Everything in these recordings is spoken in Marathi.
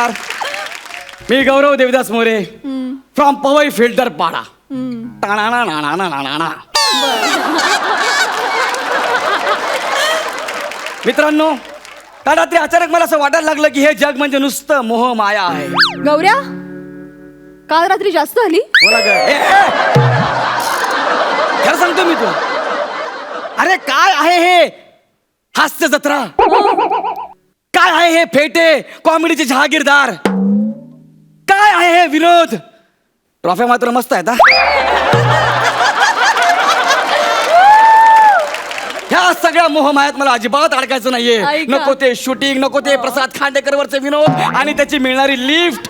नमस्कार. मी गौरव देवदास मोरे फ्रॉम पवई फिल्टर पाडा. मित्रांनो, काल रात्री अचानक मला असं वाटायला लागलं की हे जग म्हणजे नुसतं मोह माया आहे. गौऱ्या, काल रात्री जास्त आली. बोला ग. खरं सांगतो मी तुला. अरे काय आहे हे हास्य जत्रा? काय आहे हे फेटे कॉमेडीचे जहागीरदार? काय आहे हे विनोद? ट्रॉफी मात्र मस्त आहेत हा. ह्या सगळ्या मोहमायात मला अजिबात अडकायचं नाहीये. ऐका. नको ते शूटिंग, नको ते प्रसाद खांडेकर वरचे विनोद आणि त्याची मिळणारी लिफ्ट.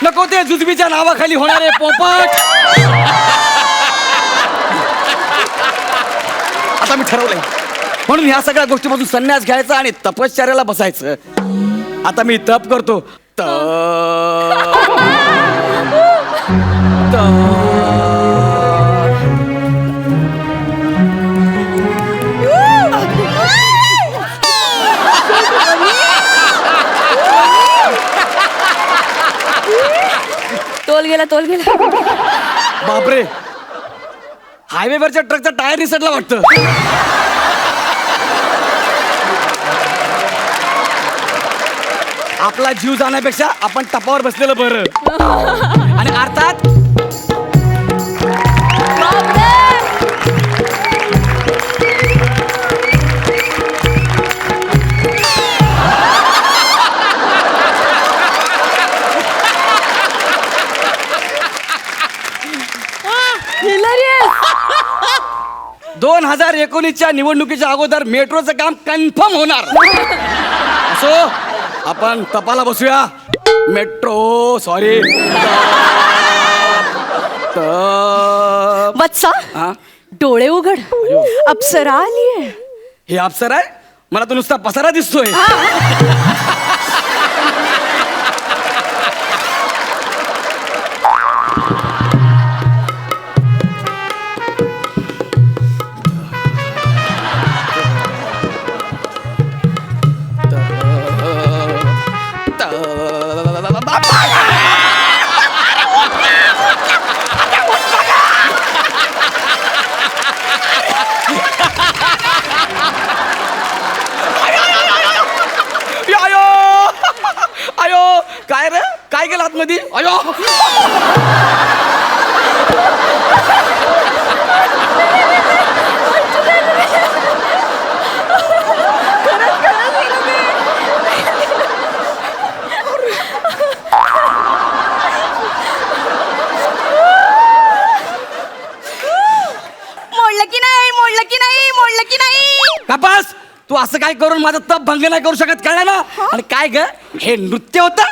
नको ते जुजबीच्या नावाखाली होणारे पोपट. आता मी ठरवलंय म्हणून ह्या सगळ्या गोष्टीपासून संन्यास घ्यायचा आणि तपश्चर्याला बसायचं. आता मी तप करतो. तोल गेला, तोल गेला. बापरे, हायवेवरच्या ट्रकचा टायर निसटला वाटतं. आपला जीव जाण्यापेक्षा आपण टपावर बसलेलं बरं. आणि अर्थात Hilarious. 2019च्या निवडणुकीच्या अगोदर मेट्रोचं काम कन्फर्म होणार. असो, आपण तपाला बसूया. मेट्रो सॉरी वत्सा, हा? डोळे उघड. अप्सरा आलीये. हे अप्सर आहे? मला तो नुसता पसारा दिसतोय. अयो, काय रे? काय गेलं आतमध्ये? अयो, मोडलं की नाही, मोडलं की नाही, मोडलं की नाही. कपास, तू असं काय करून माझा तप भंग नाही करू शकत, कळलं ना? आणि काय ग, हे नृत्य होतं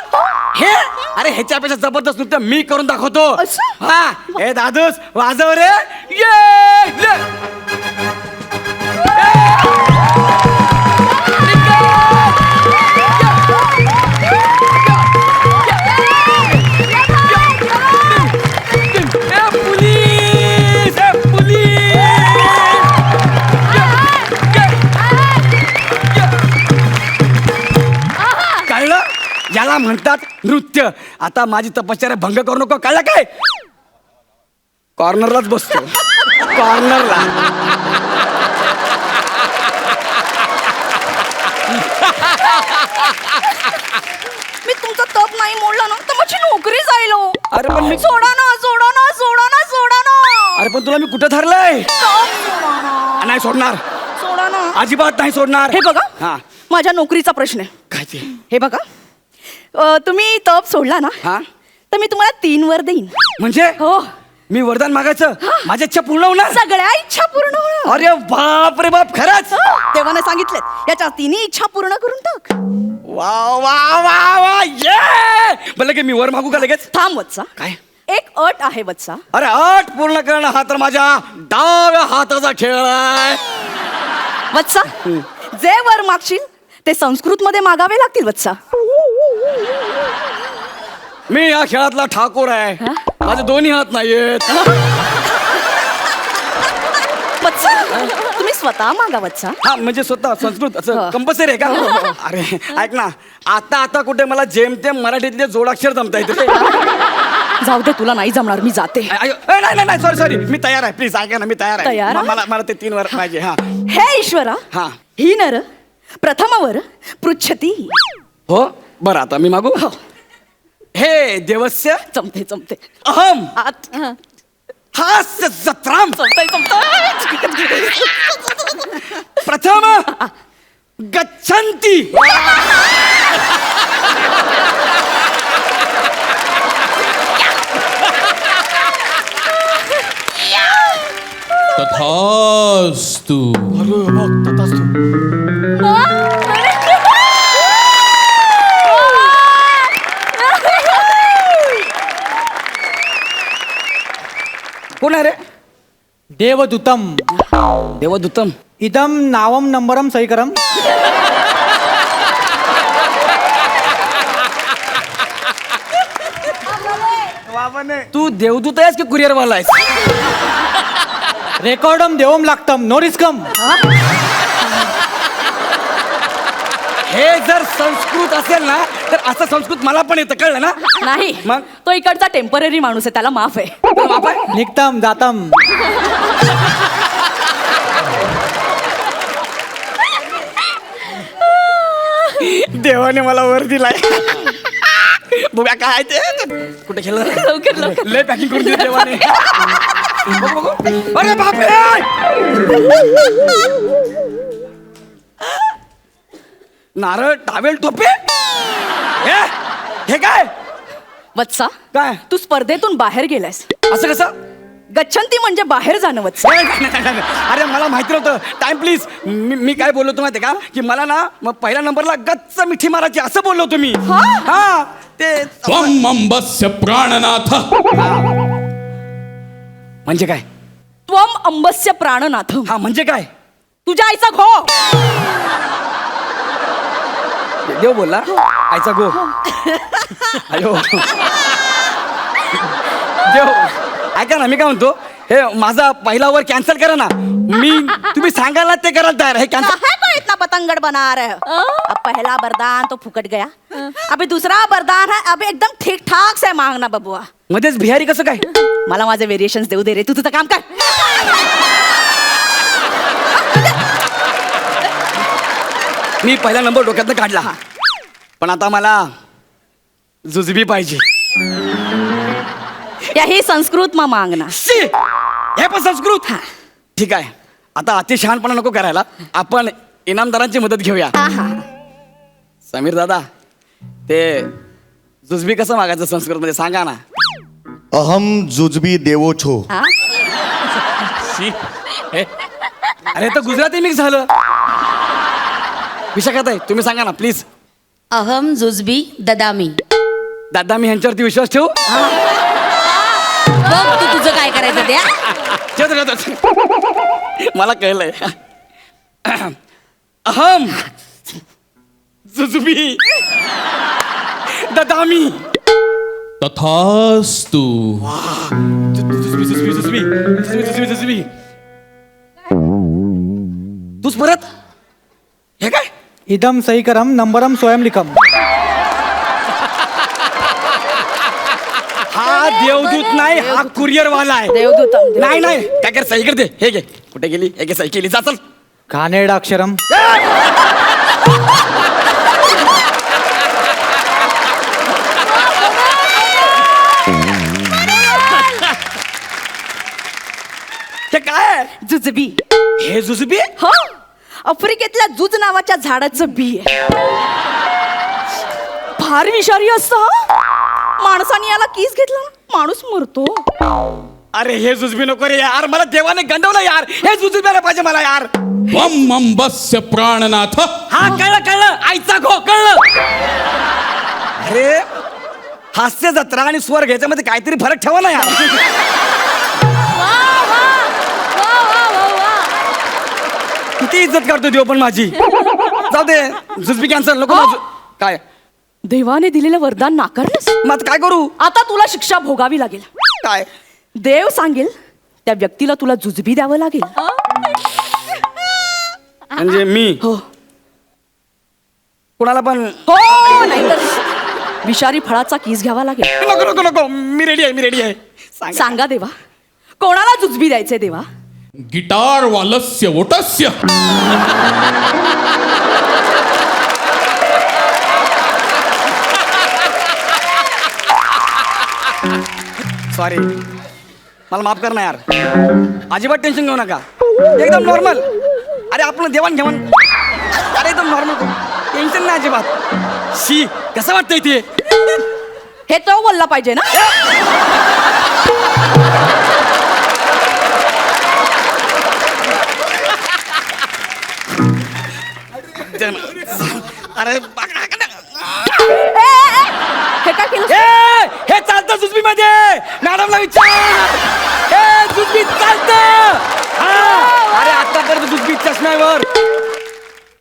हे? अरे ह्याच्यापेक्षा जबरदस्त नृत्य मी करून दाखवतो. असं? हा, हे दादूस वाजव रे. ये याला म्हणतात नृत्य. आता माझी तपश्चर्या भंग करू नको, कळलं काय? कॉर्नरलाच बसतो, कॉर्नरला. मी तुमचा तप नाही मोडला ना तर माझी नोकरी जाईल हो. अरे पण मी सोडा ना, सोडा ना, सोडा ना, सोडा ना. अरे पण तुला मी कुठं धरलंय? तप सोडा ना. नाही सोडणार, सोडा ना. अजिबात नाही सोडणार. हे बघा, हा, माझ्या नोकरीचा प्रश्न आहे. काय ते? हे बघा, तुम्ही तप सोडला ना हा, तर मी तुम्हाला 3 वर देईन. म्हणजे हो, मी वरदान मागायचं, माझी इच्छा पूर्ण होणार? सगळ्या इच्छा पूर्ण होणार. अरे बाप रे बाप, खरंच? देवाने सांगितलं याच्या 3 इच्छा पूर्ण करून टाक. वा वा वा वा, ये बोललं की मी वर मागू का लगेच? थांब वत्सा, काय? एक अट आहे वत्सा. अरे अट पूर्ण करणं हा तर माझ्या डाव्या हाताचा खेळ आहे. वत्सा, जे वर मागशील ते संस्कृत मध्ये मागावे लागतील वत्सा. मी या खेळातला ठाकूर आहे, माझे दोन्ही हात नाहीयेत. स्वतः मागा वत्सा. हा म्हणजे स्वतः संस्कृत असं हो. कंपल्सरी आहे का? अरे ऐक ना, आता कुठे मला जेमतेम मराठीतले जोडाक्षर जमता येते. जाऊ दे, तुला नाही जमणार, मी जाते. नाही सॉरी मी तयार आहे. प्लीज ऐका ना, मी तयार आहे. तयार? मला ते 3 वर पाहिजे. हा हे ईश्वरा, हा. ही नर प्रथमवर पृच्छती. हो बरं, आता मी मागू. हे देवस्य जमते जमते. अहम आत. हास्य जत्राम जमतंय जमतंय. प्रथम गच्छन्ति. तथास्तु. कोण आहे रे? देवदूतम देवदूतम. इदम नावम नंबरम सहीकरम. तू देवदूत आहेस की कुरिअर वाला आहेस? रेकॉर्डम देवम लागतम नो रिस्कम. हे जर संस्कृत असेल ना, तर असं संस्कृत मला पण येतं, कळलं ना? नाही मग? तो इकडचा टेम्पररी माणूस आहे, त्याला माफ आहे. बाप आहे? निघतम जातम. देवाने मला वर दिलाय. बघा काय ते कुठे खेळलं? लवकर लवकर. लय पॅकिंग करून दिलं देवाने. बघू, बघू. अरे बापरे! नारळ, टावेल, टोपे. हे काय? वत्सा, काय? तू स्पर्धेतून बाहेर गेलायस. असं कसं? गच्छन्ती म्हणजे बाहेर जाणं वत्सा. नाही. अरे मला माहिती नव्हतं. Time please. मी काय बोललो होतो माहिती का, की मला ना मग पहिल्या नंबरला गच्च मिठी मारायची असं बोललो होतो मी. हा ते त्वम अंबस्य प्राणनाथ. म्हणजे काय? त्वम अंबस्य प्राणनाथ. हा म्हणजे काय? तुझ्या आईचा घो. देव बोलला आईचा गो. अयो देव, ऐका ना, मी काय म्हणतो, हे माझा पहिला वर कॅन्सल करा ना. तुम्ही सांगाल ना ते करायला तयार. हे कॅन्सल. है को इतना पतंगड़ बना रहे हो? अब पहला वरदान तो फुकट गया, अभी दूसरा वरदान है, अभी एकदम ठीक ठाक से मांगना बबुआ. मध्येच बिहारी कसं काय? मला माझे व्हेरिएशन्स देऊ दे रे, तू तुझं काम कर. मी पहिला नंबर डोक्यातनं काढला, पण आता मला जुजबी पाहिजे. यही संस्कृत मा मांगना. शी! हे पण संस्कृत. ठीक आहे, आता अति शहाणपणा नको करायला. आपण इनामदारांची मदत घेऊया. समीर दादा, ते जुजबी कसं मागायचं संस्कृत मध्ये सांगा ना. अहम जुजबी देवो छो. हा? शी! हे, अरे तर गुजराती मिक्स झालं. विशाखात आहे, तुम्ही सांगा ना प्लीज. अहम जुजबी ददामी. दादा मी ह्यांच्यावरती विश्वास ठेवू. बघ तू तुझं काय करायचं त्या. मला कळलंय. अहम जुजबी ददामी. तथास्तु. जुजबी. तूच परत. हे काय? इदम सहीकरम नंबरम स्वयं लिखम. हा देवदूत नाही, हा कुरिअर वाला आहे. देवदूतम. नाही काय कर, सही कर दे. हे घे, कुठे गेली? हे घे, सही केली. जा चल. घाणेरडा अक्षरम. हे काय? जुजबी. हे जुजबी. हो, आफ्रिकेतल्या जुज नावाच्या झाडाचं बी आहे. फार विषारी असतं. माणसाने याला किस घेतला ना, माणूस मरतो. अरे हे जुजबी नको रे यार, मला देवाने गंडवलं यार. हे जुजबी पाहिजे मला यार. त्वम अंबस्य प्राणनाथ. हा कळलं, आईचा घो कळलं. अरे हास्य जत्रा आणि स्वर्ग याच्यामध्ये काहीतरी फरक ठेवा ना यार. किती इज्जत करतो देव पण माझी. जाऊ दे, जुजबी कॅन्सल नको. काय देवाने दिलेलं वरदान नाकारलंस. मग आता काय करू? आता तुला शिक्षा भोगावी लागेल. काय? देव सांगेल त्या व्यक्तीला तुला जुजबी द्यावं लागेल. म्हणजे मी हो कोणाला पण हो नाहीतर विषारी फळाचा किस घ्यावा लागेल. नको नको नको मी रेडी आहे सांगा. सांगा देवा, कोणाला जुजबी द्यायचे देवा? गिटार वालस्य वोटस्य. सॉरी मला माफ कर ना यार, अजिबात टेन्शन घेऊ नका, एकदम नॉर्मल. अरे आपण देवाण घेवाण, अरे एकदम नॉर्मल, टेन्शन नाही अजिबात. शी कसं वाटतंय ते? हे तो बोलला पाहिजे ना. अरे हे काय केलं? हे चालतं जुजबी मध्ये, मॅडमला विचार. हे जुजबी चालतं. अरे आतापर्यंत जुजबी चष्म्यावर,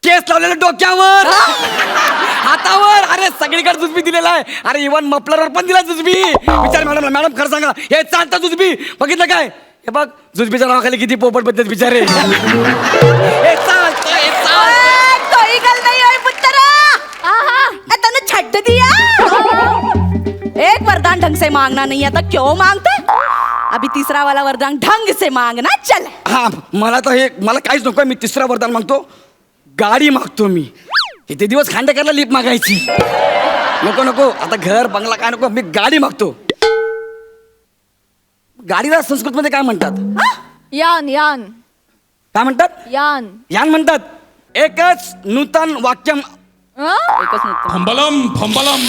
केस लावलेलं डोक्यावर, हातावर, अरे सगळीकडे जुजबी दिलेला आहे. अरे इव्हन मफलरवर पण दिला जुजबी. विचार मॅडमला, मॅडम खरं सांगा हे चालतं जुजबी? बघितलं काय? हे बघ जुजबीच्या नावाखाली किती पोपट बद्दल विचारे. हे चालतं, हे चालतं. कोई गल नहीं होई पुत्रा. तने छड्ड दिया. एक वरदान ढंग से मांगना नहीं आता, क्यों मांगते? अभी तीसरा वाला वरदान ढंग से मांगना. चल. हा मला काहीच नको, मी तिसरा वरदान मागतो. गाडी मागतो मी. किती दिवस खांडेकरला लिप मागायची. नको नको आता घर बंगला काय नको, मी गाडी मागतो. गाडीला संस्कृत मध्ये काय म्हणतात? यान यान काय म्हणतात? यान. यान म्हणतात. एकच नूतन वाक्यम. एकच नव्हतं. फंबलम फंबलम.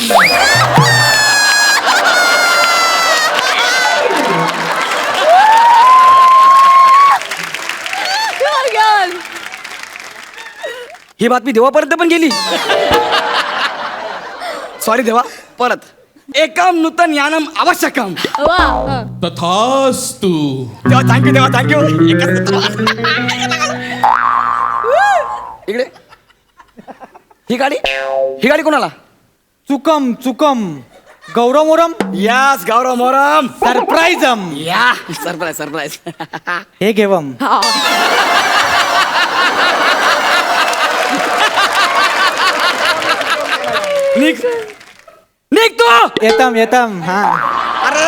यान. ही बातमी देवापर्यंत पण गेली. सॉरी देवा, परत. एकम नूतन यानम आवश्यकम. वा. तथास्तु. देवा थँक्यू, देवा थँक्यू. इकडे ही गाडी कोणाला? चुकम चुकम गौरव मोरम यास गौरव मोरम. सरप्राईजम. या सरप्राईज. हे घेवम. हा. निघ तू. येतम हा. अरे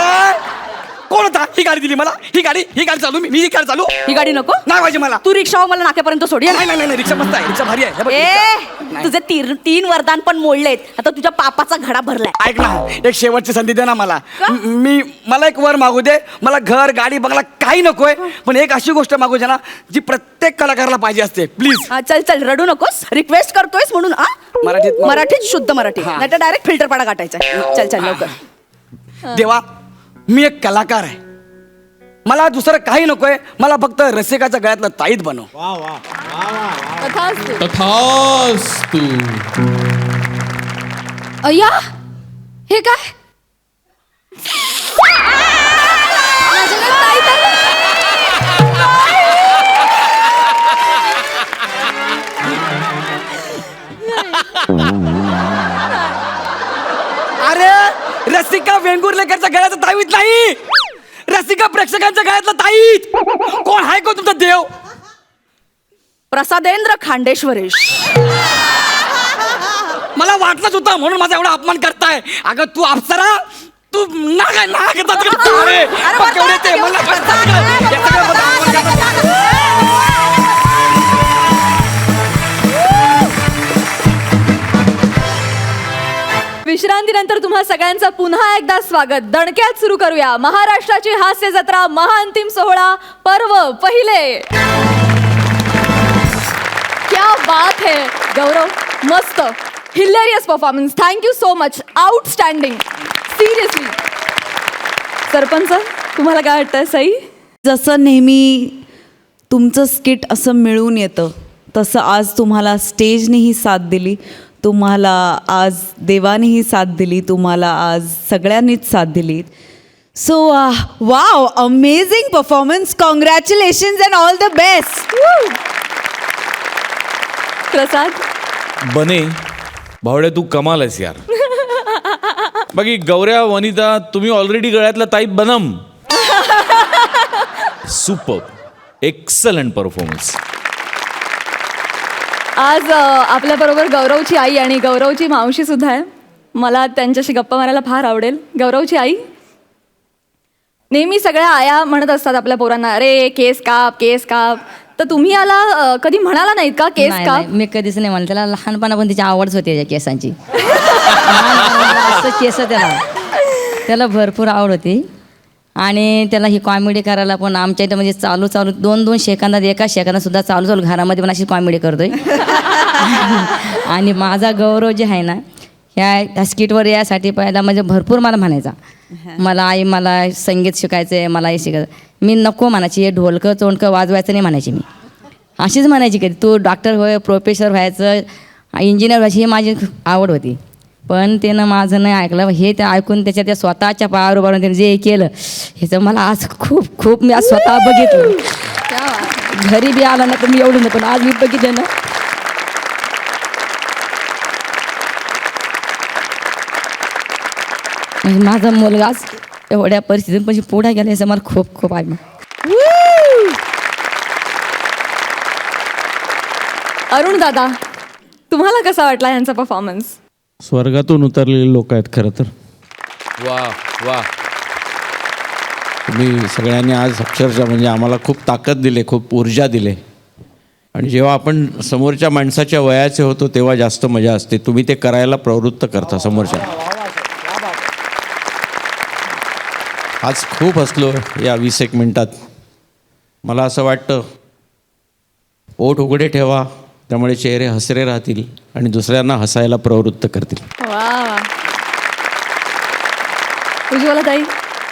कोण होता? ही गाडी दिली मला. ही गाडी चालू मी ही गाडी चालू ही गाडी नको. नाही पाहिजे मला. तू रिक्षावर मला नाक्यापर्यंत सोड. ये. नाही रिक्षा मस्त आहे, रिक्षा भारी आहे. हे बघ, ए रिक्षा. तुझे तीन वरदान पण मोडलेत. आता तुझ्या पापाचा घडा भरलाय. ऐक ना, एक शेवटची संधी दे ना मला. का? मला एक वर मागू दे. मला घर गाडी बंगला काही नकोय, पण एक अशी गोष्ट मागू दे ना जी प्रत्येक कलाकाराला पाहिजे असते. प्लीज. हा, चल रडू नकोस. रिक्वेस्ट करतोयस म्हणून. मराठीत शुद्ध मराठी, हा. नाही तर डायरेक्ट फिल्टर पाडा काटायचा. चल लवकर. देवा, मी एक कलाकार आहे. मला दुसरं काही नकोय. मला फक्त रसिकाच्या गळ्यातलं ताईत बनव. तथास्तु. तथास्तु. अय्या, हे काय? माझ्याकडे ताईत आलं. अरे रसिका वेंगुर्लेकरच्या गळ्याचं ताईत नाही, रसिका प्रेक्षकांच्या गळ्यातलं ताईत. कोण आहे को तुमचा देव? प्रसादेंद्र खांडेश्वरेश. मला वाटलंच होतं, म्हणून माझा एवढा अपमान करताय. अगं तू अप्सरा, तू ना करतात. अरे वरदान ते मला करतात का? हे सगळं मला अपमान करतात. विश्रांतीनंतर तुम्हा सगळ्यांचं पुन्हा एकदा स्वागत. दणक्यात सुरू करूया महाराष्ट्राची हास्य जत्रा महाअंतिम सोहळा पर्व पहिले. क्या बात है गौरव, मस्त, hilarious performance. Thank you so much. Outstanding, seriously. Sarpanch, तुम्हाला काय वाटतंय? सई, जसं नेहमी तुमचं स्किट असं मिळून येतं तसं आज तुम्हाला स्टेजनेही साथ दिली, तुम्हाला आज देवानेही साथ दिली, तुम्हाला आज सगळ्यांनीच साथ दिली. So wow, amazing performance. Congratulations and all the best. Prasad. बने भावड्या, तू कमाल आहेस यार. बाकी गौऱ्या, वनिता, तुम्ही ऑलरेडी गळ्यातला ताईत बनम. Super, excellent performance. आज आपल्याबरोबर गौरवची आई आणि गौरवची मावशी सुद्धा आहे. मला त्यांच्याशी गप्पा मारायला फार आवडेल. गौरवची आई, नेहमी सगळ्या आया म्हणत असतात आपल्या पोरांना, अरे केस काप केस काप. तर तुम्ही याला कधी म्हणाला नाहीत का केस नाही, काप? नाही, मी कधीच नाही म्हणलं. त्याला लहानपणापासून तिची आवडच होती या केसांची. लहानपणापासून असं केस त्याला भरपूर आवड होती. आणि त्याला ही कॉमेडी करायला पण आमच्या इथं म्हणजे चालू 2-2 सेकंदात, एका सेकंदात सुद्धा चालू घरामध्ये पण अशी कॉमेडी करतोय. आणि माझा गौरव जे आहे ना, ह्या स्किटवर यासाठी पहिला म्हणजे भरपूर मला म्हणायचा, मला संगीत शिकायचं आहे, मला हे शिकायचं. मी नको म्हणायची, हे ढोलकं चोंडकं वाजवायचं नाही म्हणायची. मी अशीच म्हणायची की तू डॉक्टर होय, प्रोफेसर व्हायचं, इंजिनियर व्हायची, ही माझी आवड होती. पण त्यानं माझं नाही ऐकलं. हे ते ऐकून त्या स्वतःच्या पायावर उभारून त्याने जे केलं, ह्याचं मला आज खूप मी आज स्वतः बघितलं. घरी बी आला ना तर मी एवढं नाही, पण आज मी बघितलं ना, म्हणजे माझा मुलगाच एवढ्या परिस्थितीत म्हणजे पुढे गेला, याचा मला खूप आहे. अरुण दादा, तुम्हाला कसा वाटला यांचा परफॉर्मन्स? स्वर्गातून उतरलेले लोक आहेत खरं तर. वा वा. तुम्ही सगळ्यांनी आज अक्षरशः म्हणजे आम्हाला खूप ताकद दिले, खूप ऊर्जा दिले. आणि जेव्हा आपण समोरच्या माणसाच्या वयाचे होतो तेव्हा जास्त मजा असते. तुम्ही ते करायला प्रवृत्त करता समोरच्या. आज खूप हसलो या 20-1 मिनिटात. मला असं वाटतं, ओठ उघडे ठेवा, त्यामुळे चेहरे हसरे राहतील आणि दुसऱ्यांना हसायला प्रवृत्त करतील. वा. उज्ज्वला ताई,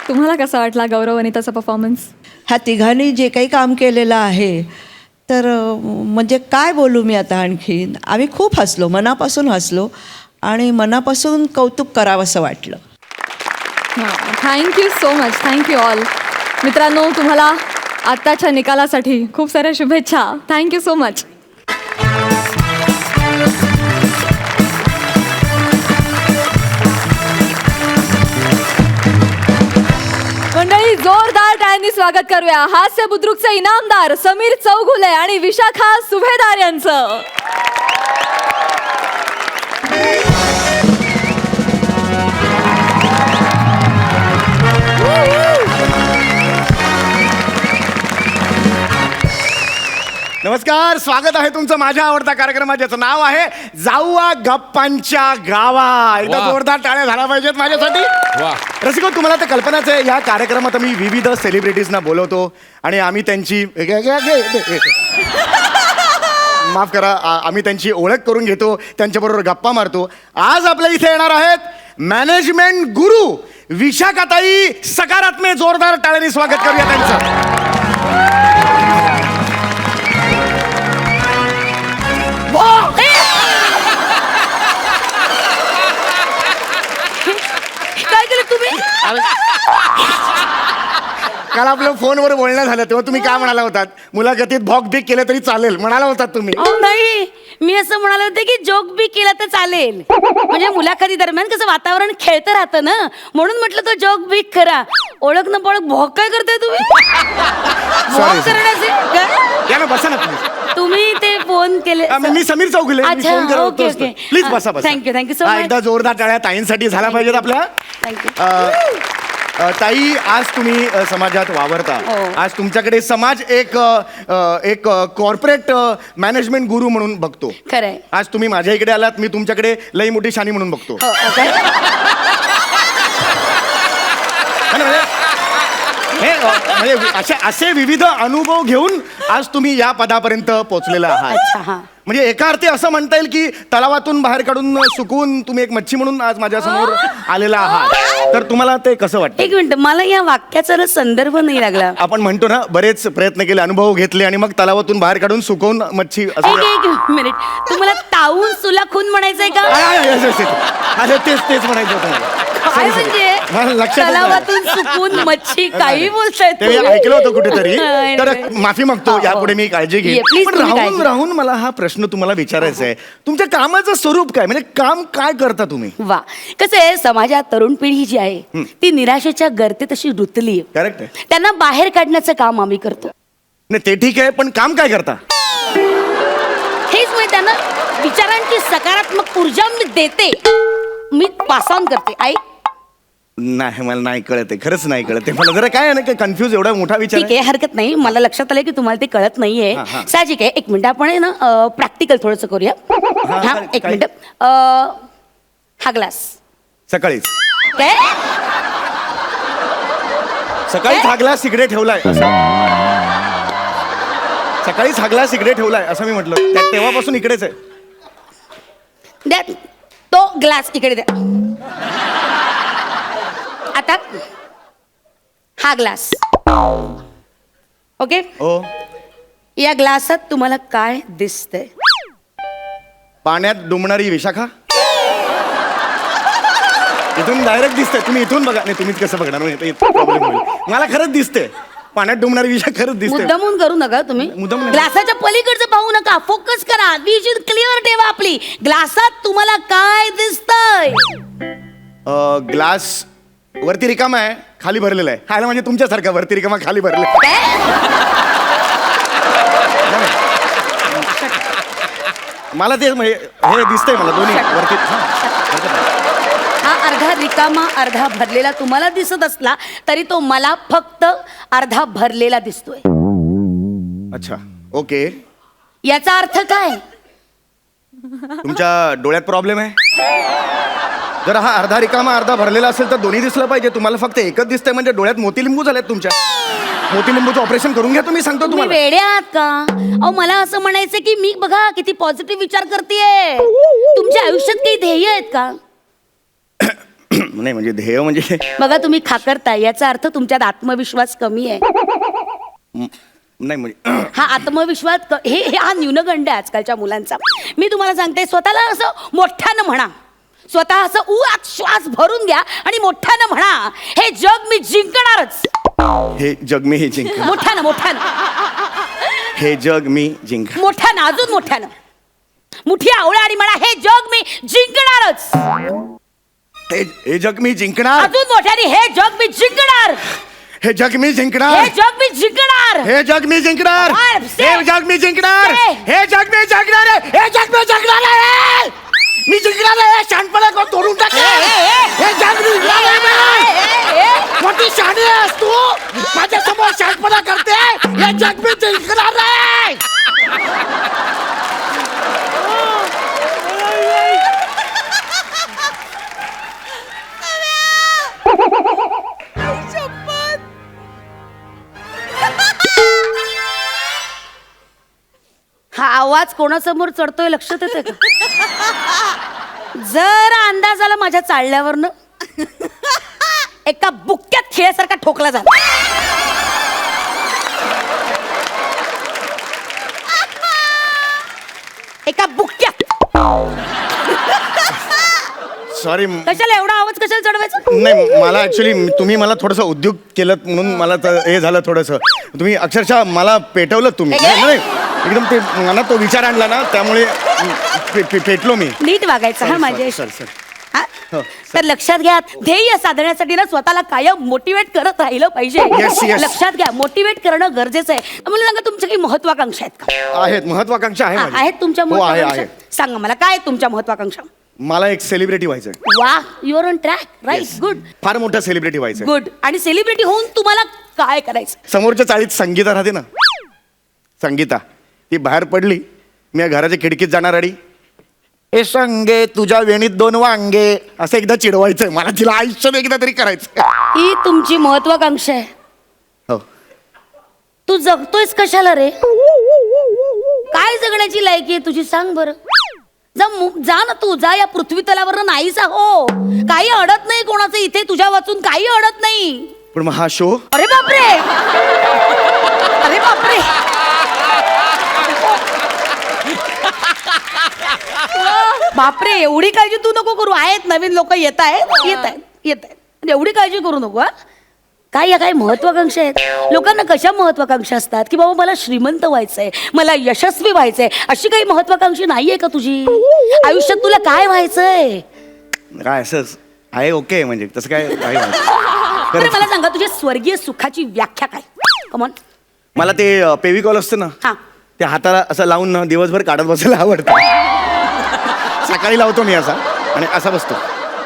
तुम्हाला कसा वाटला गौरव अनिताचा परफॉर्मन्स? ह्या तिघांनी जे काही काम केलेलं आहे, तर म्हणजे काय बोलू मी आता आणखीन. आम्ही खूप हसलो, मनापासून हसलो आणि मनापासून कौतुक करावंसं वाटलं. Thank you so much. Thank you all. मित्रांनो, तुम्हाला आत्ताच्या निकालासाठी खूप साऱ्या शुभेच्छा. Thank you so much. मंडळी, जोरदार टाळ्यांनी स्वागत करूया हास्य बुद्रुकचे इनामदार समीर चौगुले आणि विशाखा सुभेदार यांचं. नमस्कार, स्वागत आहे तुमचं माझ्या आवडत्या कार्यक्रमात, ज्याचं नाव आहे जाऊया गप्पांच्या गावा. एकदा वा. जोरदार टाळ्या झाल्या पाहिजेत माझ्यासाठी. वा. रसिको, तुम्हाला तर कल्पनाच आहे, या कार्यक्रमात आम्ही विविध सेलिब्रिटीजना बोलवतो आणि आम्ही त्यांची माफ करा, आम्ही त्यांची ओळख करून घेतो, त्यांच्याबरोबर गप्पा मारतो. आज आपल्या इथे येणार आहेत मॅनेजमेंट गुरु विशाखाताई सकारात्मक. जोरदार टाळ्यांनी स्वागत करूया त्यांचं. काय केलं तुम्ही? काल आपलं फोनवर बोलणं झालं तेव्हा तुम्ही काय म्हणाला होतात? मुलाखतीत भॉक बिक केलं तरी चालेल म्हणाला होतात तुम्ही. नाही, मी असं म्हणाले होते की जोक बी केला तर चालेल. म्हणजे मुलाखती दरम्यान कसं वातावरण खेळतं राहतं ना, म्हणून म्हटलं तो जोक बी करा. ओळख न पळख भॉक काय करताय तुम्ही? भॉक करण्याचे या ना, बसा ना तुम्ही. तुम्ही ते फोन केले. मी समीर चौगुले. अच्छा, ओके, ओके. प्लीज बसा बसा. Thank you so much. एकदा जोरदार टाळ्या ताईंसाठी झाल्या पाहिजेत आपल्या. थँक्यू. ताई, आज तुम्ही समाजात वावरता. आज तुमच्याकडे समाज एक कॉर्पोरेट मॅनेजमेंट गुरु म्हणून बघतो. खरंय. आज तुम्ही माझ्या इकडे आलात, मी तुमच्याकडे लई मोठी शानी म्हणून बघतो. म्हणजे असे विविध अनुभव घेऊन आज तुम्ही या पदापर्यंत पोहोचलेला आहात. म्हणजे एका अर्थी असं म्हणता येईल की तलावातून बाहेर काढून सुकवून तुम्ही एक मच्छी म्हणून आज माझ्या समोर आलेला आहात. तर तुम्हाला ते कसं वाटतं? एक मिनिट, मला या वाक्याचा ना संदर्भ नाही लागला. आपण म्हणतो ना, बरेच प्रयत्न केले, अनुभव घेतले आणि मग तलावातून बाहेर काढून सुकवून मच्छी एक मिनिट, तुम्हाला तावून सुलाखून म्हणायचंय का? तेच म्हणायचं होतं मला. काय म्हणजे तलावातून सुकून मच्छी काही बोलताय ते ऐकलं होतं कुठेतरी. तर माफी मागतो, यापुढे मी काळजी घेईन. पण राहून मला हा प्रश्न तुम्हाला विचारायचा आहे, तुमच्या कामाचं स्वरूप काय? म्हणजे काम काय करता तुम्ही? वा, कसं आहे, समाजात तरुण पिढी जी आहे ती निराशेच्या गर्तेत अशी रुतली. करेक्ट आहे. त्यांना बाहेर काढण्याचं काम आम्ही करतो. नाही, ते ठीक आहे, पण काम काय करता? हेच माहित त्यांना विचारांची सकारात्मक ऊर्जा मी देते, मी पास ऑन करते. आई नाही मला नाही कळत आहे, खरंच नाही कळत आहे मला. जरा काय आहे ना कन्फ्यूज, एवढा मोठा विचार ठीक आहे, हरकत नाही. मला लक्षात आलं की तुम्हाला ते कळत नाहीये. हा, हा. साहजिक आहे. एक मिनिट, आपण आहे ना प्रॅक्टिकल थोडंसं करूया. हा, एक काय? मिनिट. हा ग्लास सकाळीच काय सकाळीच हा ग्लास इकडे ठेवलाय सकाळीच हा ग्लास इकडे ठेवलाय असं मी म्हटलं. तेव्हापासून इकडेच आहे. द्या तो ग्लास इकडे द्या. आता हा ग्लास, ओके. हो, या ग्लासात तुम्हाला काय दिसतंय? पाण्यात डुंबणारी विशाखा. इथून डायरेक्ट दिसते, तुम्ही इथून बघा. नाही तुम्हीच कसं बघणार, प्रॉब्लेम होईल. मला खरंच दिसते पाण्यात डुंबणारी विशाखा, खरंच दिसते. मुद्दामून करू नका तुम्ही. मुद्दाम नाही. ग्लासाच्या पलीकडचं पाहू नका, फोकस करा. विजन क्लिअर ठेवा आपली. ग्लासात तुम्हाला काय दिसतंय? ग्लास वरती रिकामा आहे, खाली भरलेला आहे. खायला म्हणजे तुमच्यासारखा वरती रिकामा खाली भरलेला आहे. मला ते म्हणजे हे दिसतंय मला दोन्ही वरती. हा अर्धा रिकामा अर्धा भरलेला तुम्हाला दिसत असला तरी तो मला फक्त अर्धा भरलेला दिसतोय. अच्छा, ओके. याचा अर्थ काय? तुमच्या डोळ्यात प्रॉब्लेम आहे. जर हा अर्धा रिकामा अर्धा भरलेला असेल तर दोन्ही दिसलं पाहिजे. तुम्हाला फक्त एकच दिसतंय म्हणजे डोळ्यात मोतीलिंबू झालेत तुमच्या. मोतीलिंबूचं ऑपरेशन करून घ्या तुम्ही, सांगतो तुम्ही तुम्हाला. वेडे आहात का? अहो मला असं म्हणायचं की मी बघा किती पॉझिटिव्ह विचार करतेय. तुमच्या आयुष्यात काही ध्येय आहेत का? नाही म्हणजे ध्येय म्हणजे बघा तुम्ही खाकरताय, याचा अर्थ तुमच्यात आत्मविश्वास कमी आहे. नाही म्हणजे हा आत्मविश्वास हे हा न्यूनगंड आहे आजकालच्या मुलांचा. मी तुम्हाला सांगते, स्वतःला असं मोठ्यानं म्हणा. स्वतः असं आत श्वास भरून घ्या आणि मोठ्यानं म्हणा, हे जग मी जिंकणारच. हे जग मी हे जिंक. मोठ्यानं मोठ्यानं हे जग मी जिंक. मोठ्यानं, अजून मोठ्यानं. मुठी आवळा आणि म्हणा, हे जग मी जिंकणारच. हे जग मी जिंकणार. अजून मोठ्याने, हे जग मी जिंकणार. हे जग मी जिंकणार. हे जग मी जिंकणार. हे जग मी जिंकणार. हे जग मी जिंकणार. हे जग मी जिंकणार. हे जग मी जिंकणार आहे. मी जिंकणार आहे. शहाणपणा कोण तोडून टाकले. हे जग मी जिंकणार आहे. मोठी शहाणी आहेस तू, माझ्या समोर शहाणपणा करते. हे जग मी जिंकणार आहे. हा आवाज कोणासमोर चढतोय लक्षात येते का? जर अंदाज आला माझ्या चालल्यावरनं, एका बुक्क्यात खेळासारखा ठोकला झाला. एका बुक्क्यात. सॉरी. कशाला एवढा आवाज कशाला चढवायचा? नाही मला ऍक्च्युली तुम्ही मला थोडंसं उद्योग केलं म्हणून मला हे झालं थोडंसं. तुम्ही अक्षरशः मला पेटवलं तुम्ही. नाही नाही, एकदम ते मनात तो विचार आणला ना, त्यामुळे पेटलो मी. नीट वागायचं हा माझ्या. सर सर हा? तर लक्षात घ्या, ध्યેय साधण्यासाठी ना स्वतःला कायम मोटिवेट करत राहिलं पाहिजे. Yes, yes. लक्षात घ्या, मोटिवेट करणं गरजेचं आहे. मला सांगा, तुमच्या काही महत्वाकांक्षा आहेत का? आहेत, महत्वाकांक्षा आहे माझी. आहेत तुमच्या हो, आहे, महत्वाकांक्षा? आहे. सांगा मला, काय आहेत तुमच्या महत्वाकांक्षा? मला एक सेलिब्रिटी व्हायचंय. वा, you're on track. Right, good फार मोठा सेलिब्रिटी व्हायचंय. गुड. आणि सेलिब्रिटी होऊन तुम्हाला काय करायचं? समोरच्या चाळीत संगीता राहते ना, संगीता, ती बाहेर पडली, मी घराच्या खिडकीत जाणार अडी, ए संगे तुझ्या वेणीत 2 वांगे, असं एकदा चिडवायचंय मला. तिला आयुष्यात एकदा तरी करायचं. ही तुमची महत्वाकांक्षा आहे. हो. तू जगतोयस कशाला रे? काय जगण्याची लायकी आहे तुझी, सांग बरं. जा ना तू, जा या पृथ्वी तलावर नाहीसा हो. काही अडत नाही कोणाचं इथे, तुझ्या वाचून काही अडत नाही. पण मग हा शो, अरे बापरे, अरे बापरे. बापरे, एवढी काळजी तू नको करू. आहेत नवीन लोक येत आहेत. एवढी काळजी करू नको. काय या काही महत्वाकांक्षा आहेत? लोकांना कशा महत्वाकांक्षा असतात की बाबा मला श्रीमंत व्हायचंय, मला यशस्वी व्हायचंय. अशी काही महत्वाकांक्षा नाहीये का तुझी आयुष्यात? तुला काय व्हायचंय? काय असंच आहे. ओके, म्हणजे तसं काय आहे. बरं मला सांगा, तुझ्या स्वर्गीय सुखाची व्याख्या काय? कमॉन. मला ते पेविकॉल असतं ना, हा, त्या हाताला असं लावून ना दिवसभर काढत बसायला आवडतं. सकाळी लावतो मी असा आणि असा बसतो.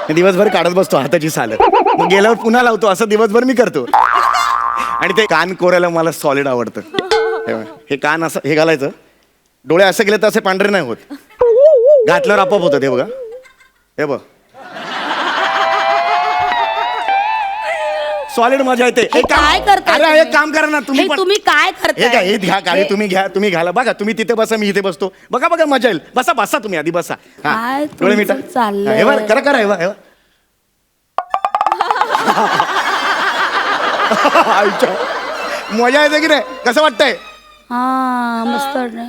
मी दिवसभर काढत बसतो हाताची साल. मग गेल्यावर पुन्हा लावतो. असं दिवसभर मी करतो. आणि ते कान कोरायला मला सॉलिड आवडतं. हे कान असं हे घालायचं. डोळे असं गेले तर असे पांढरे नाही होत. घातल्यावर आपोआप होतं. ते बघा, हे बघ, सॉलिड मजा येते. हे काय करताय अरे तुम्ही? एक काम करा ना तुम्ही हे पण. तुम्ही काय हे करताय? घ्या, हे घ्या काळी, तुम्ही घ्या, तुम्ही घाला. बघा तुम्ही तिथे बसा, मी इथे बसतो. बघा बघा मजा येईल. बसा बसा तुम्ही आधी बसा. हा. काय डोळे मिटा. तुमचं चाललंय? हे बघ, करा करा. हे बघ, हे बघ. आईच्या. मजा येते की नाही? कसं वाटतंय? हा मस्त वाटलं.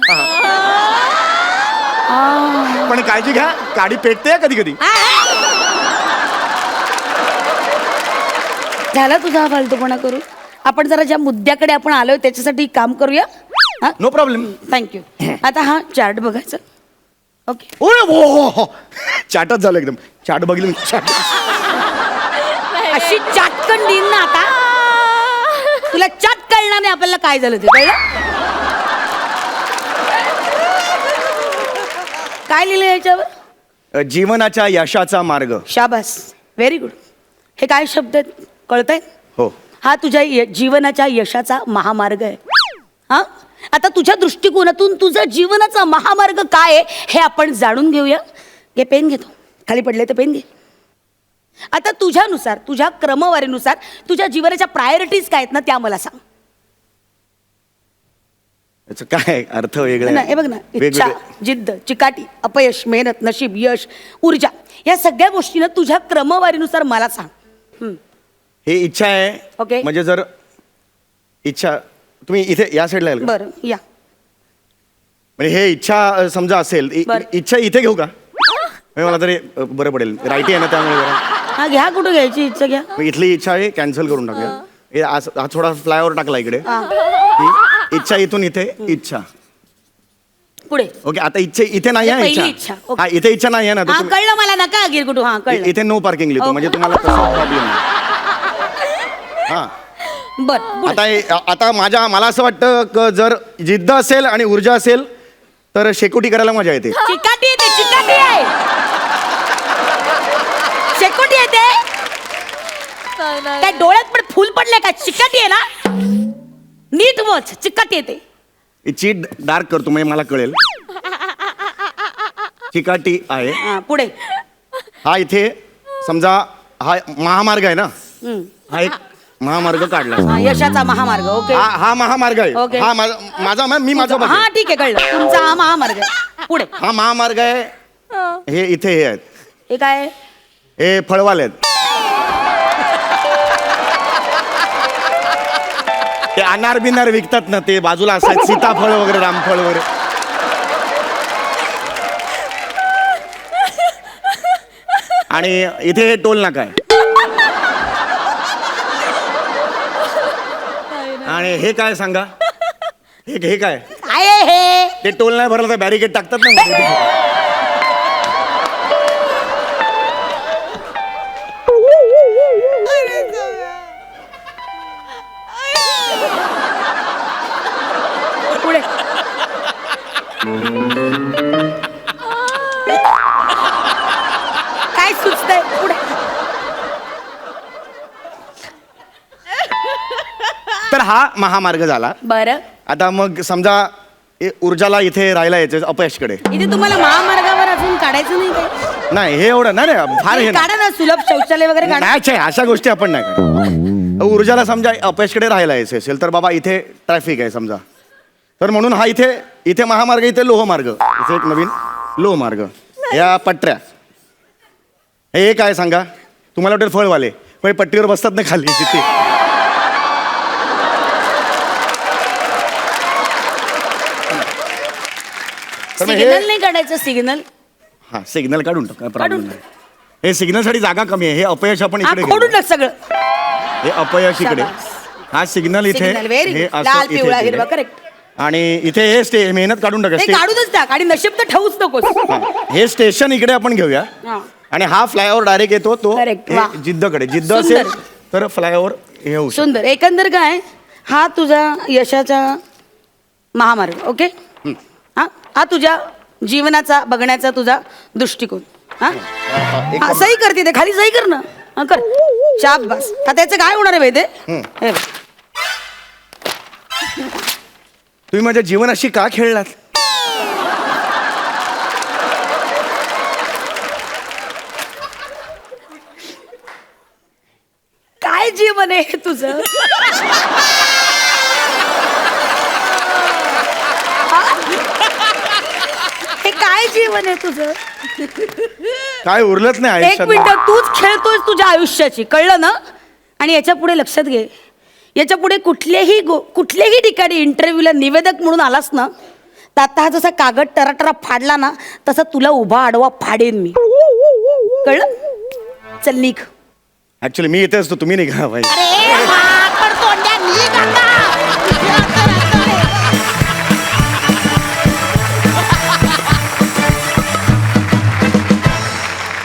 पण काळजी घ्या, काडी पेटते कधी कधी. झाला तुझा हा फालतूपणा करू. आपण जरा ज्या मुद्द्याकडे आपण आलोय त्याच्यासाठी काम करूया. No problem. थँक्यू. आता हा चार्ट बघायचा. ओके. हो चाटच झालं एकदम. चाट बघली मी. चाट. अशी चाटकन देईन ना आता तुला. चाट कळणार नाही आपल्याला काय झालं ते. कळलं? काय लिहिलं याच्यावर? जीवनाच्या यशाचा मार्ग. शाबास, व्हेरी गुड. हे काय शब्द आहेत कळतंय? हो. हा तुझ्या जीवनाच्या यशाचा महामार्ग आहे. हा आता तुझ्या दृष्टिकोनातून तुझा जीवनाचा महामार्ग काय आहे हे आपण जाणून घेऊया. घे पेन घेतो. खाली पडले तर पेन घे. आता तुझ्यानुसार, तुझ्या क्रमवारीनुसार तुझ्या जीवनाच्या प्रायोरिटीज काय आहेत ना त्या मला सांग. याचं काय अर्थ वेगळा नाही, हे बघ ना, इच्छा, जिद्द, चिकाटी, अपयश, मेहनत, नशीब, यश, ऊर्जा या सगळ्या गोष्टी ना तुझ्या क्रमवारीनुसार मला सांग. हे इच्छा आहे. ओके. म्हणजे जर इच्छा तुम्ही इथे या साईडला याल का? बरं या. म्हणजे हे इच्छा समजा असेल बरं. इच्छा इथे घेऊ का? म्हणजे मला तरी बरं पडेल. राईटी आहे ना त्यामुळे जरा. हा घ्या. कुठं घ्यायची इच्छा घ्या. मग इथली इच्छा आहे कॅन्सल करून टाकूया. हा थोडा फ्लायओव्हर टाकला इकडे. हा. ही इच्छा इथून इथे इच्छा. पुढे. ओके. आता इच्छा इथे नाही आहे. पहिली इच्छा. ओके. हा इथे इच्छा नाही आहे ना. तर हा तुम्ही- कळलं मला. नका गिरकुटू. हा कळलं. इथे नो पार्किंग लिहितो. ओके. म्हणजे तुम्हाला तसा प्रॉब्लेम नाही. हा. बर. आता मला असं वाटतं जर जिद्द असेल आणि ऊर्जा असेल तर शेकोटी करायला मजा येते. चिकाटी येते. चिकाटी आहे. शेकोटी येते. काय डोळ्यात पण फुल पडले का? चिकाटी आहे ना. नीट वच. चिकाटी येते. चीट डार्क करतो म्हणजे मला कळेल. चिकाटी आहे. हा पुढे. हा इथे समजा हा महामार्ग आहे ना. हा एक महामार्ग काढला. हा, यशाचा महामार्ग. ओके. हा महामार्ग आहे. ओके. हा मी माझा बघेन. हा ठीक आहे कळलं. तुमचा हा महामार्ग आहे. पुढे. हा महामार्ग आहे. हे इथे हे आहेत. हे काय आहे? हे फळवाले आहेत. ते अनार बिनार विकतात ना ते बाजूला असतात. सीताफळ वगैरे रामफळ वगैरे. आणि इथे हे टोल नाका आहे. आणि हे काय सांगा? हे काय? काय आहे हे? ते टोल नाही भरलं तर बॅरिकेड टाकतात ना. पुढे. काय सुचतंय? पुढे. तर हा महामार्ग झाला. बरं. आता मग समजा ऊर्जाला इथे राहायला यायचं अपयशकडे. इथे तुम्हाला महामार्गावर अजून काढायचं नाही काय? नाही हे एवढं नाही फार हे नाही. काढा ना. सुलभ शौचालय वगैरे काढा. नाही छे, अशा गोष्टी आपण नाही करत. ऊर्जाला समजा अपयशकडे राहायला यायचं असेल तर बाबा इथे ट्रॅफिक आहे समजा. तर म्हणून हा इथे महामार्ग, इथे लोहमार्ग. इथे एक नवीन लोहमार्ग. या पटऱ्या. हे काय सांगा? तुम्हाला वाटेल फळवाले पण पट्टीवर बसतात ना खाली तिथे. सिग्नल नाही काढायचं. सिग्नल. हा सिग्नल काढून टाक. काय प्रॉब्लेम काढून नाही. हे सिग्नल साठी जागा कमी आहे. हे अपयश आपण हा इकडे खोडून घेऊ. टाक सगळं. हे अपयश इकडे. हा सिग्नल इथे. सिग्नल. व्हेरी हे गुड. असं लाल इथे पिवळा केलंय. हिरवा. करेक्ट. आणि इथे हे मेहनत काढून टाका. ते काढूनच टाक. आणि नशीब तर ठेवूच नकोस. हे स्टेशन इकडे आपण घेऊया. हा. आणि हा फ्लायओव्हर डायरेक्ट येतो तो Correct. हे वा. जिद्दकडे. जिद्द सुंदर. असेल तर फ्लायओव्हर हे होऊ शकतं. सुंदर. एकंदर काय हा तुझा यशाचा महामार्ग. ओके. हा तुझ्या जीवनाचा बघण्याचा तुझा दृष्टिकोन. हा हा, सही करते ते खाली सही कर ना. हा, कर शाबास. आता त्याचं काय होणार आहे माहिती हे बघ. तुम्ही माझ्या जीवनाशी का खेळलात? काय जीवन आहे हे तुझं? हे काय जीवन आहे तुझं? काय उरलंच नाही एक आयुष्यात. मिनिट, तूच खेळतोयस तुझ्या आयुष्याची, कळलं ना? आणि याच्या पुढे लक्षात घे, याच्या पुढे कुठल्याही ठिकाणी इंटरव्ह्यूला निवेदक म्हणून आलास ना, तर आता हा जसा कागद टराटरा फाडला ना, तसा तुला उभा आडवा फाडेन मी. कळलं? चल निघ. ऍक्च्युली मी इथे असतो, तुम्ही निघा भाई.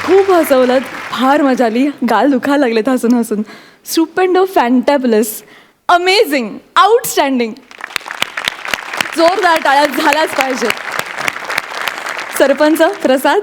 खूप हसवलं, फार मजा आली, गाल दुखायला लागलेत हसून हसून. स्टुपेंडो, फॅन्टॅबलस, अमेझिंग, आउटस्टँडिंग. जोरदार टाळ्या झाल्याच पाहिजे. सरपंच प्रसाद.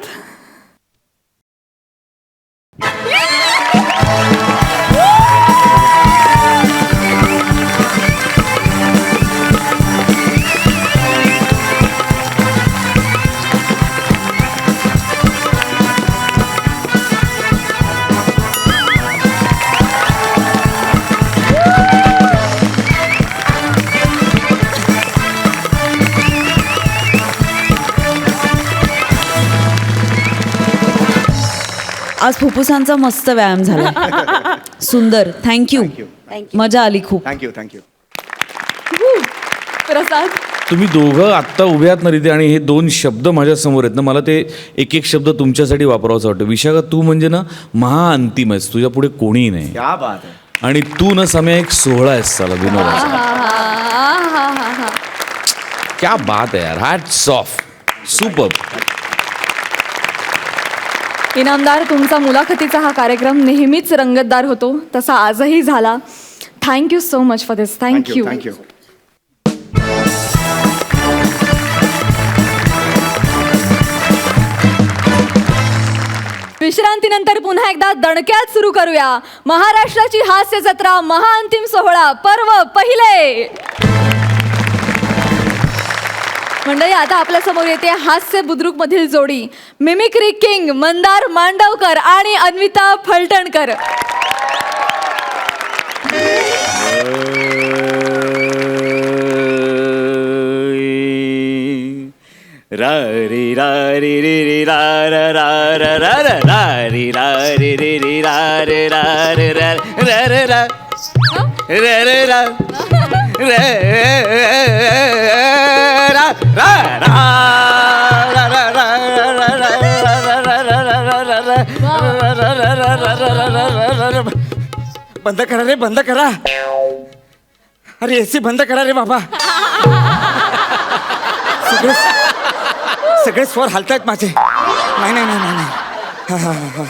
आज फुफ्फुसांचा मस्त व्यायाम झाला. सुंदर. थँक्यू. मजा आली खूप. Thank you thank you. प्रसाद. तुम्ही दोघं आत्ता उभे आहात ना रिते, आणि हे 2 शब्द माझ्या समोर आहेत ना, मला ते एक एक शब्द तुमच्यासाठी वापरावंसं वाटतं. विशाखा, तू म्हणजे ना महाअंतिम आहेस, तुझ्या पुढे कोणीही नाही. क्या बात आहे. आणि तू ना सम्या एक सोहळा आहेस चला विनोदाचा. क्या बात आहे यार. Hats off. सुपर. इनामदार, तुमचा मुलाखतीचा हा कार्यक्रम नेहमीच रंगतदार होतो, तसा आजही झाला. Thank you so much for this. Thank you. Thank you. विश्रांतीनंतर पुन्हा एकदा दणक्यात सुरू करूया महाराष्ट्राची हास्य जत्रा महाअंतिम सोहळा पर्व पहिले. मंडळी, आता आपल्या समोर येते हास्य बुद्रुक मधील जोडी मिमिक्री किंग मंदार मांडवकर आणि अन्विता फलटणकर. रा रे रा रे रे रे रा रा रा रा रा रा रा रे रा रे रे रे रा रे रा रे रा रा रे रा रे रे रा रे रा रा रा. बंद करा रे, बंद करा. अरे एसी बंद करा रे बाबा. सगळे स्वर हलतायत माझे. नाही नाही नाही नाही. हा हा हा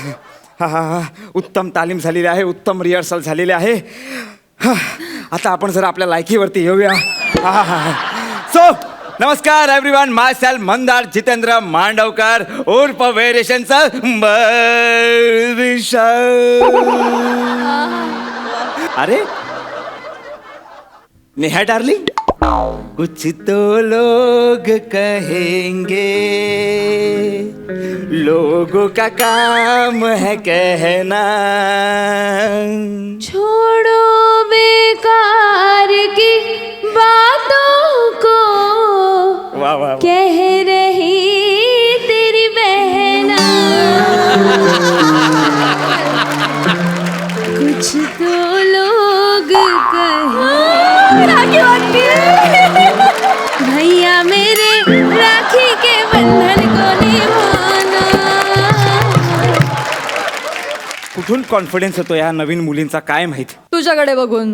हा हा हा. उत्तम तालीम झालेली आहे, उत्तम रिहर्सल झालेली आहे. आता आपण जर आपल्या लायकीवरती येऊया. हा हा हा. सो नमस्कार एव्हरीवन, माय सेल्फ मंदार जितेंद्र मांडवकर उर्फ व्हेरिएशनचा अरे नेहा डार्लिंग, कुछ तो लोग कहेंगे, लोगों का काम है कहना. छोड़ो बेकार की बातों को, वाह वाह. कह रही तेरी बहना. कुछ तो लोग भैया मेरे राखी के बंधन को निभाना. कुठून कॉन्फिडन्स येतो या नवीन मुलींचा काय माहित. तुझ्याकडे बघून.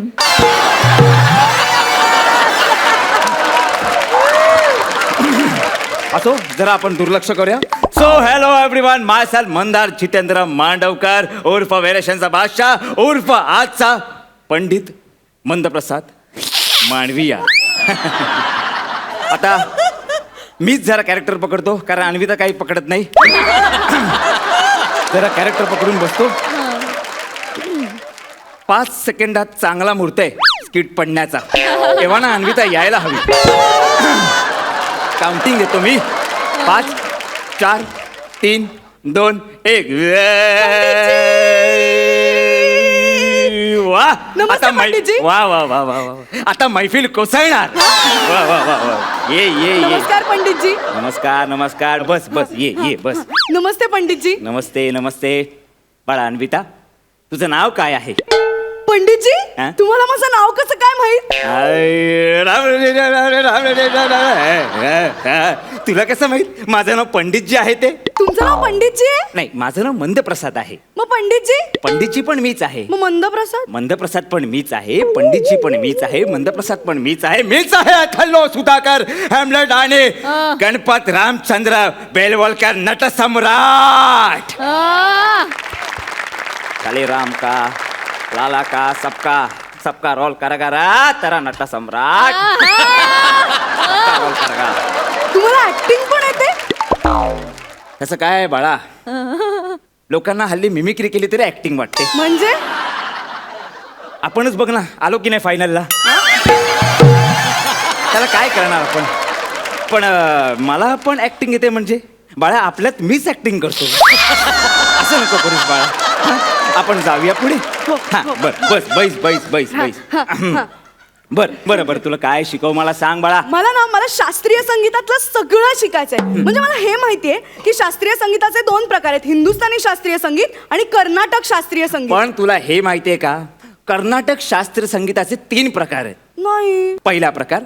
असो, जरा आपण दुर्लक्ष करूया. सो हॅलो एव्हरीवन, माय सेल्फ मंदार जितेंद्र मांडवकर उर्फ व्हेरिएशनचा बादशाह उर्फ आजचा पंडित मंदप्रसाद मांडविया. आता मीच जरा कॅरेक्टर पकडतो कारण अन्विता काही पकडत नाही. जरा कॅरेक्टर पकडून बसतो. 5 सेकंदात चांगला मुहूर्त आहे स्किट पडण्याचा. तेव्हा ना अन्विता यायला हवी. काउंटिंग देतो मी. 5 4 3 2 1. वा नमस्ते, पंडितजी. वा वा वा वा वा. आता मैफिल कोसळणार. वा वा वा वा. ये ये ये. नमस्कार पंडितजी. नमस्कार नमस्कार. बस बस ये ये बस. नमस्ते पंडितजी. नमस्ते नमस्ते. बाळा अन्विता, तुझं नाव काय आहे? पंडितजी हा? तुम्हाला माझं नाव कसं काय माहित? तुला कसं माहित माझं नाव पंडितजी आहे ते? तुमचं नाव पंडितजी आहे? नाही, माझं नाव मंदप्रसाद आहे. मग पंडितजी? पंडितजी पण मीच आहे. मग मंदप्रसाद? मंदप्रसाद पण मीच आहे. पंडितजी पण मीच आहे. मंदप्रसाद पण मीच आहे. मीच आहे अथल्लो सुधाकर, हॅमलेट आणि गणपत रामचंद्र बेलवलकर नटसम्राट. काले राम का लाला का सबका रोल करेगा तेरा नट सम्राट. रोल करेगा. तुम्हाला ऍक्टिंग पण येते? तसं काय बाळा, लोकांना हल्ली मिमिक्री केली तरी ऍक्टिंग वाटते. म्हणजे आपणच बघ ना, आलो की नाही फायनलला. त्याला काय करणार आपण. पण मला पण ऍक्टिंग येते म्हणजे बाळा, आपल्यात मीच ऍक्टिंग करतो. असं नको करूस बाळा. हा? आपण जाऊया पुढे. हा, बर बस बैस बैस बैस बैस. बर तुला काय शिकव मला सांग बाळा. मला शास्त्रीय संगीतातलं सगळं शिकायचंय. म्हणजे मला हे माहितीये की शास्त्रीय संगीताचे 2 प्रकार आहेत, हिंदुस्थानी शास्त्रीय संगीत आणि कर्नाटक शास्त्रीय संगीत. पण तुला हे माहितीये का, कर्नाटक शास्त्रीय संगीताचे 3 प्रकार आहेत. नाही. पहिला प्रकार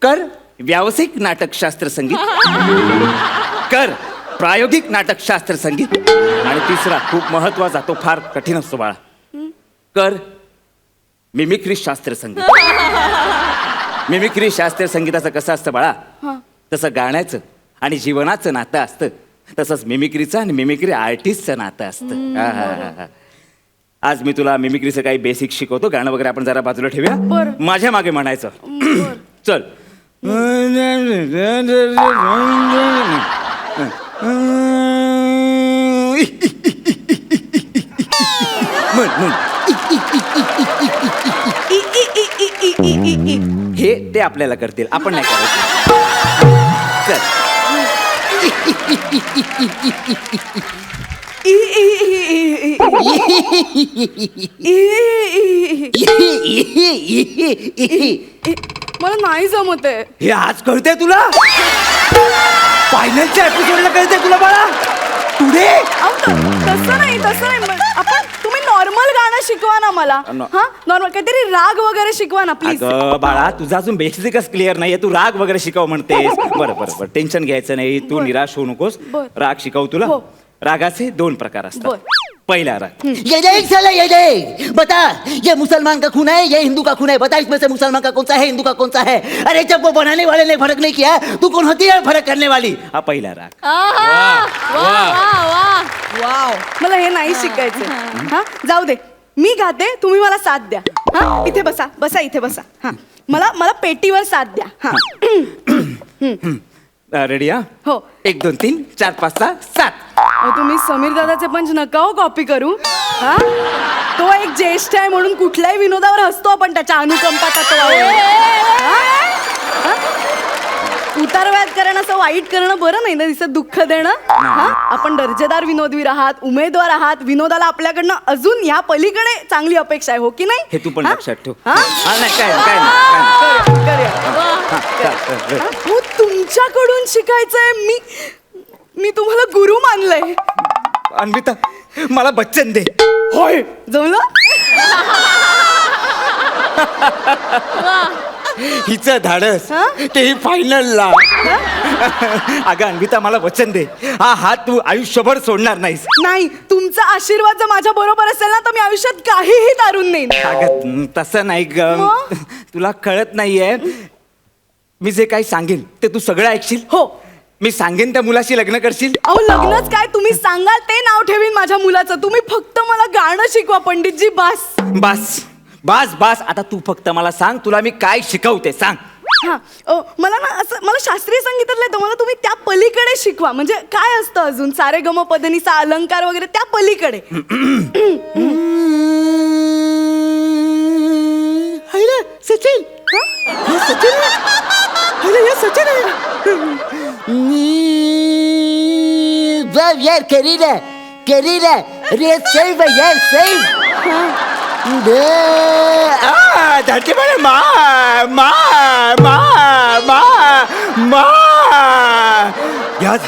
कर व्यावसायिक नाटकशास्त्र संगीत, कर प्रायोगिक नाटकशास्त्र संगीत, आणि तिसरा खूप महत्वाचा, तो फार कठीण असतो बाळा, कर मिमिक्री शास्त्र संगीत. मिमिक्री शास्त्रीय संगीताचं कसं असतं बाळा, तसं गाण्याचं आणि जीवनाचं नातं असतं, तसंच मिमिक्रीचं आणि मिमिक्री आर्टिस्टचं नातं असतं. आज मी तुला मिमिक्रीचं काही बेसिक शिकवतो. गाणं वगैरे आपण जरा बाजूला ठेवूया. माझ्या मागे म्हणायचं. चल. हे ते आपल्याला करतील, आपण नाही करायचं. चल. मला नाही जमत आहे. हे आज कळतंय तुला? फायनलच्या एपिसोडला कळतंय तुला बाळा? टुडे तसं नाही. आपण तुम्ही नॉर्मल गाणं शिकवा ना मला. हा, नॉर्मल काहीतरी राग वगैरे शिकवा ना प्लीज. अगं बाळा, तुझा अजून बेसिकच क्लिअर नाहीये. तू राग वगैरे शिकव म्हणतेस. बरं टेन्शन घ्यायचं नाही, तू निराश होऊ नकोस. राग शिकव तुला. रागाचे 2 प्रकार असतात. पहिला राग, ये देख साला ये देख, बता ये मुसलमान का खून है ये हिंदू का खून है, बता इसमें से मुसलमान का कौन सा है हिंदू का कौन सा है. अरे जब वो बनाने वाले ने फर्क नहीं किया तू कौन होती है फर्क करने वाली. हा पहिला राग. वाव, मला हे नाही शिकायचं. हा, जाऊ दे, मी गाते, तुम्ही मला साथ द्या. हा, इथे बसा इथे बसा. हा, मला पेटीवर साथ द्या. हा. रेडी? हा, हो. 1 2 3 4 5 6 7. तुम्ही समीर दादाचे पंच नका हो कॉपी करू. हा, तो एक ज्येष्ठ आहे म्हणून कुठल्याही विनोदावर हसतो आपण त्याच्या अनुकंपा तत्वावर. उतारवयात करणं, असं वाईट करणं बरं नाही ना, दिसत दुःख देणं. हा, आपण दर्जेदार विनोदवीर आहात, उमेदवार आहात. विनोदाला आपल्याकडनं अजून या पलीकडे चांगली अपेक्षा आहे, हो की नाही? हे तू पण लक्षात ठेव. हा? नाही काय नाही. हो, तुमच्याकडून शिकायचंय. मी तुम्हाला गुरु मानलंय. अन्विता, मला बच्चन दे. होय, जमलं. हिचं धाडस, तेही फायनलला. अगं अन्विता, मला वचन दे, हा हात तू आयुष्यभर सोडणार नाहीस. नाही, तुमचा आशीर्वाद जर माझ्या बरोबर असेल ना तर मी आयुष्यात काहीही तारून नेईन. अगं तसं नाही ग, तुला कळत नाहीये. मी जे काही सांगेन ते तू सगळं ऐकशील. हो. मी सांगेन त्या मुलाशी लग्न करशील. अहो, लग्नच काय, तुम्ही सांगाल ते नाव ठेवीन माझ्या मुलाचं. तुम्ही फक्त मला गाणं शिकवा पंडितजी. बस. बस. आता तू फक्त मला सांग, तुला मी काय शिकवते सांग. हा मला ना असं मला शास्त्रीय संगीतातलं येतं, मला तुम्ही त्या पलीकडे शिकवा. म्हणजे काय असतं अजून सारे गम पदनीचा अलंकार वगैरे त्या पलीकडे. सचिन सचिन सचिन यार Querida रे सेव यार सेव धरती पर याद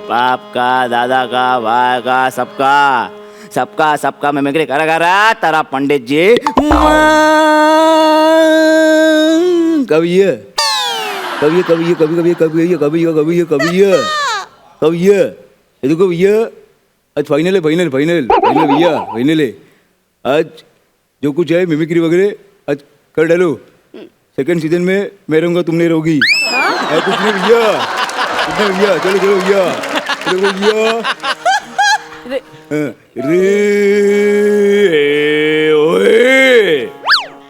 बाप का दादा का भाई का सबका सबका सबका मिमिक्री करा करा तारा पंडित जी कवि कवि कवि कवि कवि कवि कवि कवि कवि कवि ये देखो भैया आज फाइनल है फाइनल फाइनल फाइनल भैया फाइनल है आज जो कुछ है मिमिक्री वगैरह आज कर डालो. सेकंड सीजन में मैं रहूंगा तुमने रहोगी. कुछ नहीं भैया चलो चलो भैया चलो भैया रे ओए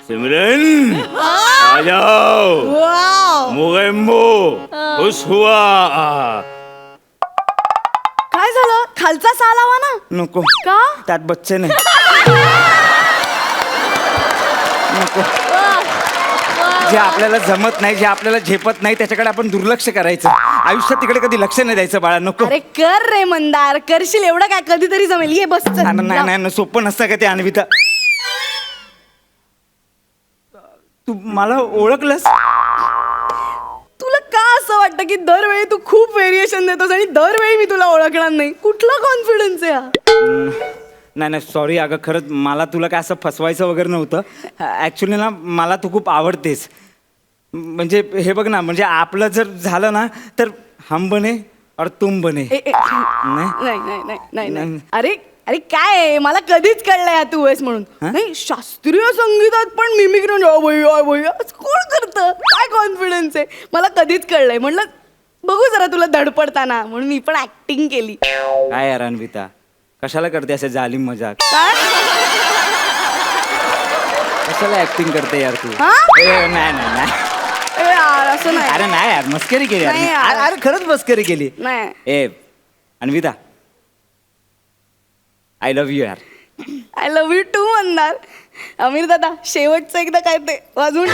सिमरन आ जाओ मोगेम्बो खुश हुआ. काय झालं? खालचा साल हवा ना. नको का? त्यात बच्चे नाही. नको. जे आपल्याला जमत नाही, जे आपल्याला झेपत नाही त्याच्याकडे आपण दुर्लक्ष करायचं. आयुष्यात तिकडे कधी लक्ष नाही द्यायचं बाळा. नको. अरे कर रे मंदार, करशील एवढं काय, कधीतरी जमेल. ये बस चल. नाही नाही सोपं नसतं का ते अन्विता. तू मला ओळखलंस? तुला का असं वाटतं की दरवेळी तू खूप व्हेरिएशन देतोस आणि दरवेळी मी तुला ओळखणार नाही? कुठला कॉन्फिडन्स आहे हा? नाही नाही सॉरी अगं, खरंच मला तुला काय असं फसवायचं वगैरे नव्हतं. ॲक्च्युली ना मला तू खूप आवडतेस. म्हणजे हे बघ ना, म्हणजे आपलं जर झालं ना तर हम बने और तुम बने. नाही नाही नाही नाही नाही. अरे अरे काय आहे, मला कधीच कळलंय हा तू आहेस म्हणून. नाही शास्त्रीय संगीतात पण मिमिक्री कोण करतं? काय कॉन्फिडन्स आहे? मला कधीच कळलंय. म्हणलं बघू जरा तुला धडपडताना, म्हणून मी पण ऍक्टिंग केली. काय यार अन्विता, कशाला करते असे जालिम मजाक? काय? कशाला ऍक्टिंग करते यार तू? नाही नाही नाही. ए यार असं नाही. अरे नाही यार, मस्करी केली यार. नाही यार. अरे खरंच मस्करी केली. नाही. ए अन्विता, आय लव्ह यू यार. आय लव्ह यू टू म्हणणार. अमीर दादा शेवटचं एकदा काय ते वाजवून